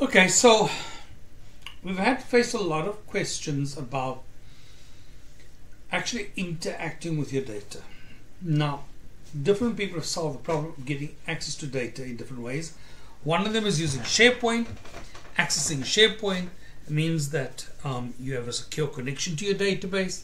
Okay, so we've had to face a lot of questions about actually interacting with your data. Now, different people have solved the problem of getting access to data in different ways. One of them is using SharePoint. Accessing SharePoint means that you have a secure connection to your database.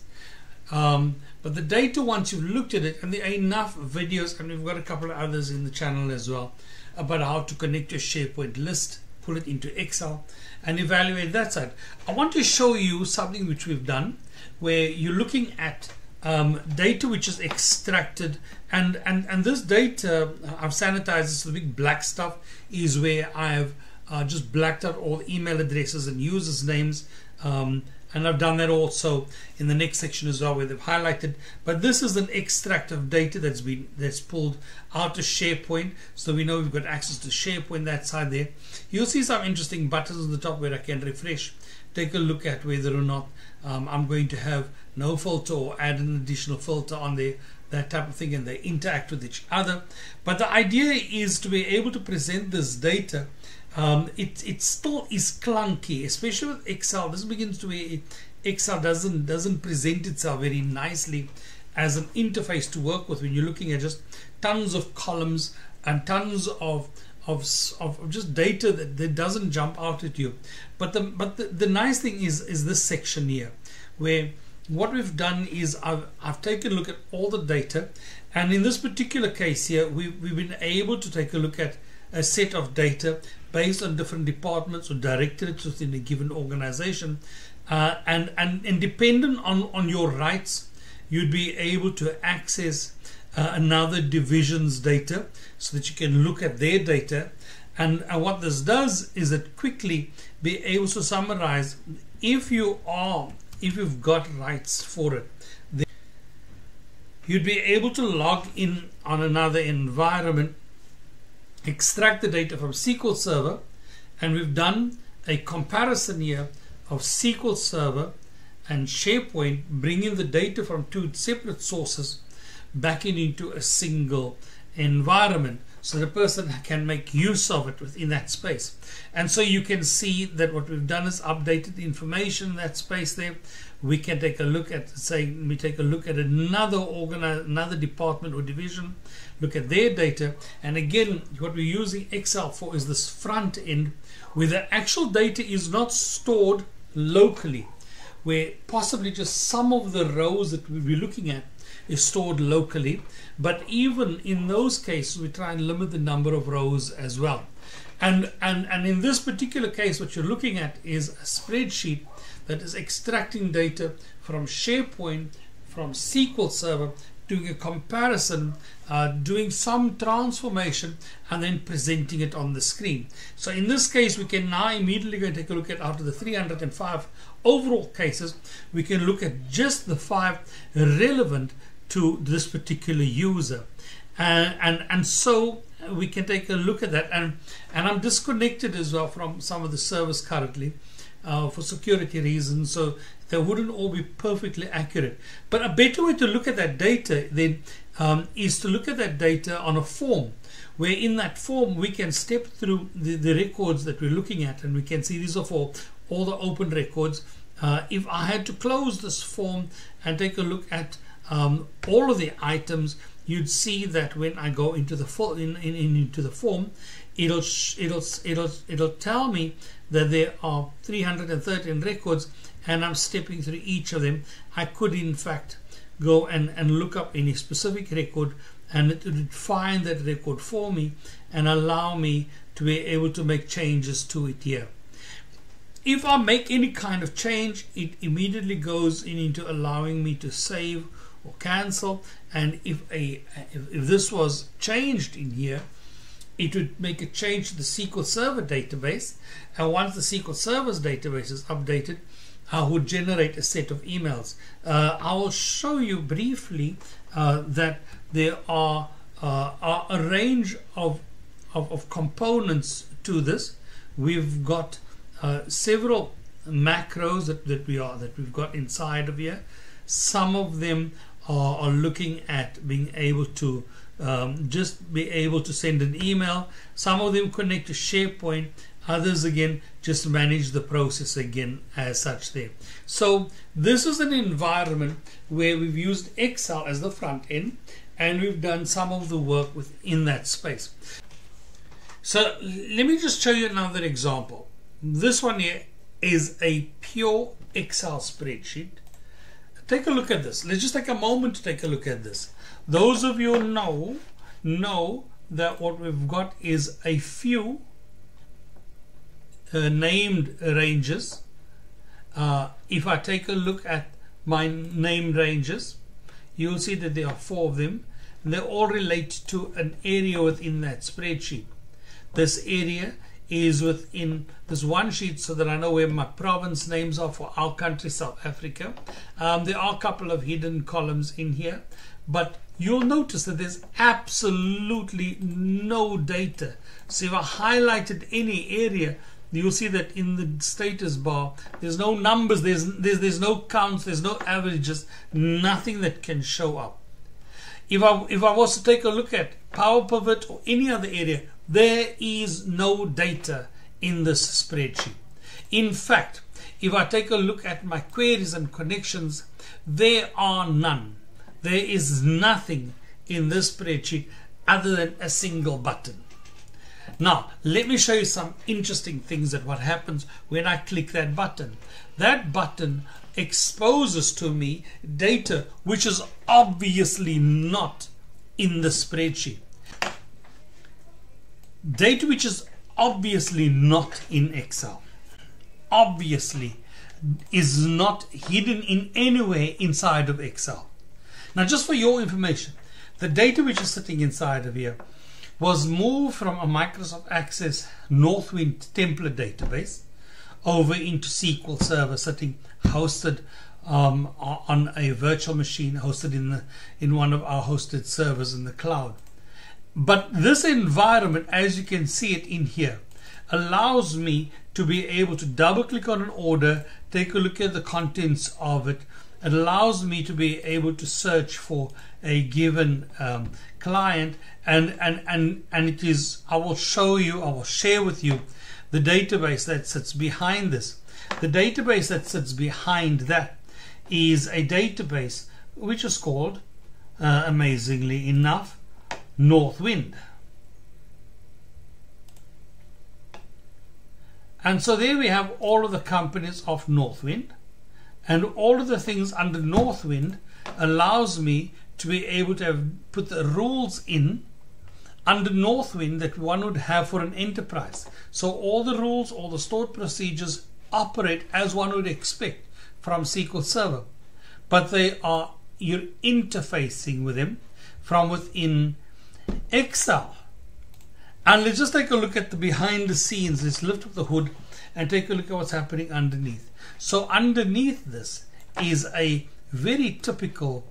But the data, once you've looked at it, and there are enough videos, and we've got a couple of others in the channel as well, about how to connect your SharePoint list, pull it into Excel, and evaluate that side. I want to show you something which we've done, where you're looking at data which is extracted, and this data I've sanitized. So the big black stuff is where I've just blacked out all email addresses and users names, and I've done that also in the next section as well, where they've highlighted. But this is an extract of data that's pulled out of SharePoint, so we know we've got access to SharePoint that side there. You'll see some interesting buttons on the top where I can refresh, take a look at whether or not I'm going to have no filter or add an additional filter on there, that type of thing, and they interact with each other. But the idea is to be able to present this data. It still is clunky, especially with Excel. This begins to be, Excel doesn't present itself very nicely as an interface to work with when you're looking at just tons of columns and tons of just data that doesn't jump out at you. But the nice thing is this section here, where what we've done is I've taken a look at all the data, and in this particular case here, we've been able to take a look at a set of data based on different departments or directorates within a given organization, and dependent on your rights, you'd be able to access another division's data so that you can look at their data. And what this does is it quickly be able to summarize, if you've got rights for it, then you'd be able to log in on another environment, extract the data from SQL Server, and we've done a comparison here of SQL Server and SharePoint, bringing the data from two separate sources back into a single environment, so the person can make use of it within that space. And so you can see that what we've done is updated the information in that space there. We can take a look at, say, we take a look at another department or division, look at their data, and again, what we're using Excel for is this front end, where the actual data is not stored locally, where possibly just some of the rows that we'll be looking at is stored locally. But even in those cases, we try and limit the number of rows as well. And in this particular case, what you're looking at is a spreadsheet that is extracting data from SharePoint, from SQL Server, doing a comparison, doing some transformation, and then presenting it on the screen. So in this case, we can now immediately go and take a look at, out of the 305 overall cases, we can look at just the 5 relevant to this particular user, and so we can take a look at that. And I'm disconnected as well from some of the servers currently for security reasons, so they wouldn't all be perfectly accurate. But a better way to look at that data then is to look at that data on a form, where in that form we can step through the records that we're looking at, and we can see these are for all the open records. If I had to close this form and take a look at all of the items, you'd see that when I go into the into the form, it'll tell me that there are 313 records, and I'm stepping through each of them. I could in fact go and look up any specific record, and it would find that record for me and allow me to be able to make changes to it here. If I make any kind of change, it immediately goes into allowing me to save or cancel. And if this was changed in here, it would make a change to the SQL Server database, and once the SQL Server's database is updated, I would generate a set of emails. I will show you briefly that there are a range of components to this. We've got several macros that we've got inside of here. Some of them are looking at being able to just be able to send an email. Some of them connect to SharePoint, Others again just manage the process again as such there. So this is an environment where we've used Excel as the front end, and we've done some of the work within that space. So let me just show you another example. This one here is a pure Excel spreadsheet. Take a look at this. Let's just take a moment to take a look at this. Those of you know that what we've got is a few named ranges. If I take a look at my named ranges, you'll see that there are 4 of them. They all relate to an area within that spreadsheet. This area is within this one sheet, so that I know where my province names are for our country, South Africa. There are a couple of hidden columns in here, but you'll notice that there's absolutely no data. So if I highlighted any area, you'll see that in the status bar there's no numbers, there's no counts, there's no averages, nothing that can show up. If I was to take a look at Power Pivot or any other area, there is no data in this spreadsheet. In fact, if I take a look at my queries and connections, there are none. There is nothing in this spreadsheet other than a single button. Now, let me show you some interesting things that what happens when I click that button. That button exposes to me data which is obviously not in the spreadsheet. Data which is obviously not in Excel, obviously is not hidden in any way inside of Excel. Now, just for your information, the data which is sitting inside of here was moved from a Microsoft Access Northwind template database over into SQL Server, sitting hosted on a virtual machine, hosted in one of our hosted servers in the cloud. But this environment, as you can see it in here, allows me to be able to double click on an order, take a look at the contents of it. It allows me to be able to search for a given client, and it is, I will share with you the database that sits behind this. The database that sits behind that is a database which is called, amazingly enough, Northwind. And so there we have all of the companies of Northwind, and all of the things under Northwind allows me to be able to put the rules in under Northwind that one would have for an enterprise. So all the rules, all the stored procedures operate as one would expect from SQL Server, but you're interfacing with them from within Excel. And let's just take a look at the behind the scenes. Let's lift up the hood and take a look at what's happening underneath. So underneath this is a very typical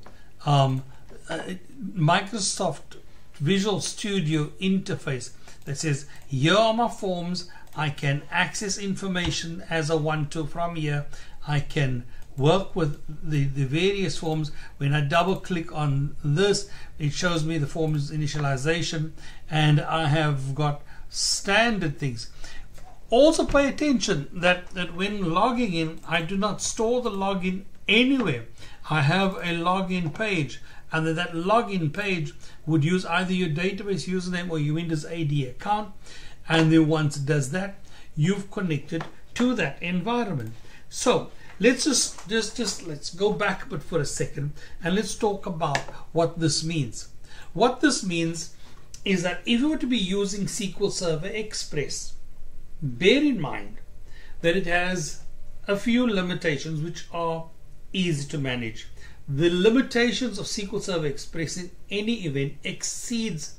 Microsoft Visual Studio interface that says, here are my forms, I can access information as I want to from here, I can work with the various forms. When I double click on this, it shows me the forms initialization, and I have got standard things. Also pay attention that when logging in, I do not store the login anywhere. I have a login page, and that login page would use either your database username or your Windows AD account, and then once it does that, you've connected to that environment. So let's let's go back but for a second, and let's talk about what this means. What this means is that if you were to be using SQL Server Express, bear in mind that it has a few limitations which are easy to manage. The limitations of SQL Server Express in any event exceeds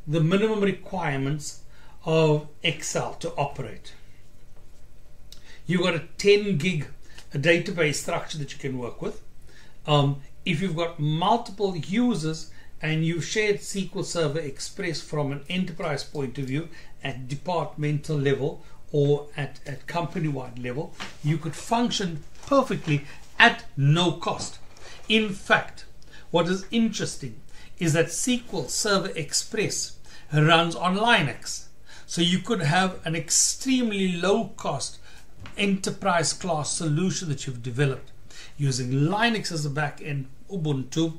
the minimum requirements of Excel to operate. You've got a 10 gig database structure that you can work with. If you've got multiple users and you've shared SQL Server Express from an enterprise point of view at departmental level or at company-wide level, you could function perfectly at no cost. In fact, what is interesting is that SQL Server Express runs on Linux. So you could have an extremely low cost enterprise class solution that you've developed using Linux as a backend, Ubuntu,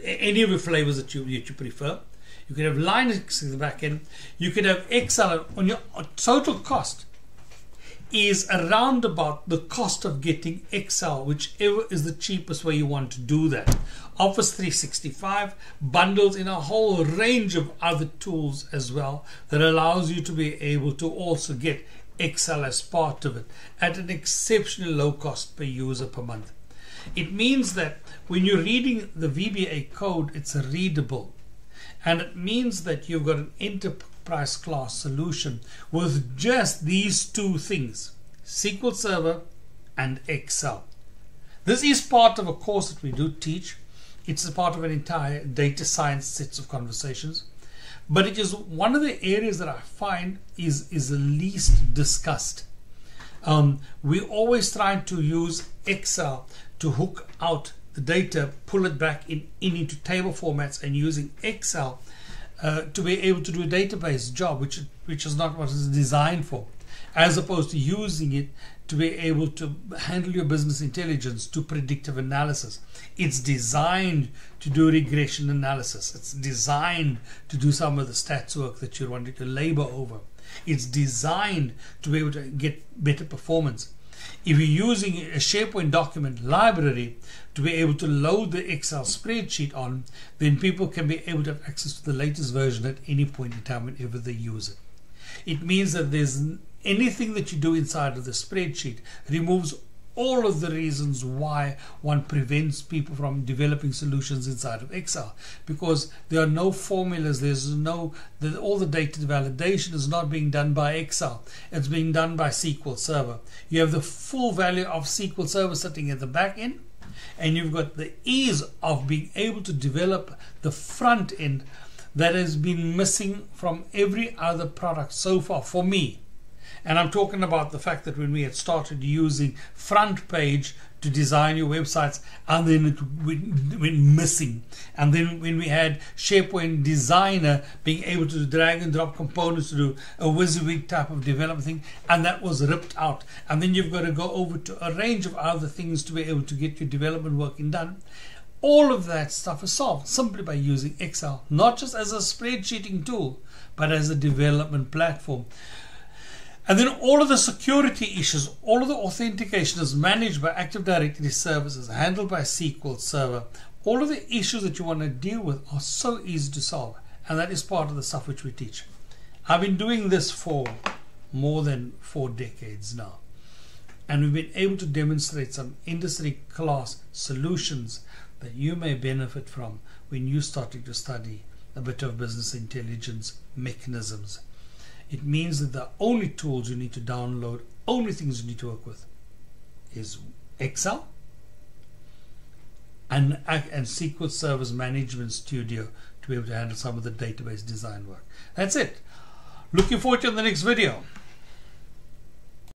any of the flavors that you prefer. You could have Linux as a backend. You could have Excel. On your total cost is around about the cost of getting Excel, whichever is the cheapest way you want to do that. Office 365 bundles in a whole range of other tools as well that allows you to be able to also get Excel as part of it at an exceptionally low cost per user per month. It means that when you're reading the VBA code, it's readable, and it means that you've got an enterprise class solution with just these two things, SQL Server and Excel. This is part of a course that we do teach. It's a part of an entire data science sets of conversations. But it is one of the areas that I find is the least discussed. We always try to use Excel to hook out the data, pull it back into table formats, and using Excel to be able to do a database job, which is not what it's designed for, as opposed to using it to be able to handle your business intelligence, to predictive analysis. It's designed to do regression analysis. It's designed to do some of the stats work that you're wanting to labor over. It's designed to be able to get better performance. If you're using a SharePoint document library to be able to load the Excel spreadsheet on, then people can be able to have access to the latest version at any point in time whenever they use it. It means that there's anything that you do inside of the spreadsheet removes all of the reasons why one prevents people from developing solutions inside of Excel, because there are no formulas, all the data validation is not being done by Excel, it's being done by SQL Server. You have the full value of SQL Server sitting at the back end, and you've got the ease of being able to develop the front end that has been missing from every other product so far for me. And I'm talking about the fact that when we had started using front page to design your websites, and then it went missing. And then when we had SharePoint Designer being able to drag and drop components to do a WYSIWYG type of development thing, and that was ripped out. And then you've got to go over to a range of other things to be able to get your development working done. All of that stuff is solved simply by using Excel, not just as a spreadsheeting tool, but as a development platform. And then all of the security issues, all of the authentication is managed by Active Directory services, handled by SQL Server. All of the issues that you want to deal with are so easy to solve, and that is part of the stuff which we teach. I've been doing this for more than 4 decades now, and we've been able to demonstrate some industry class solutions that you may benefit from when you're starting to study a bit of business intelligence mechanisms. It means that the only tools you need to download, only things you need to work with is Excel and SQL Server's Management Studio to be able to handle some of the database design work. That's it. Looking forward to the next video.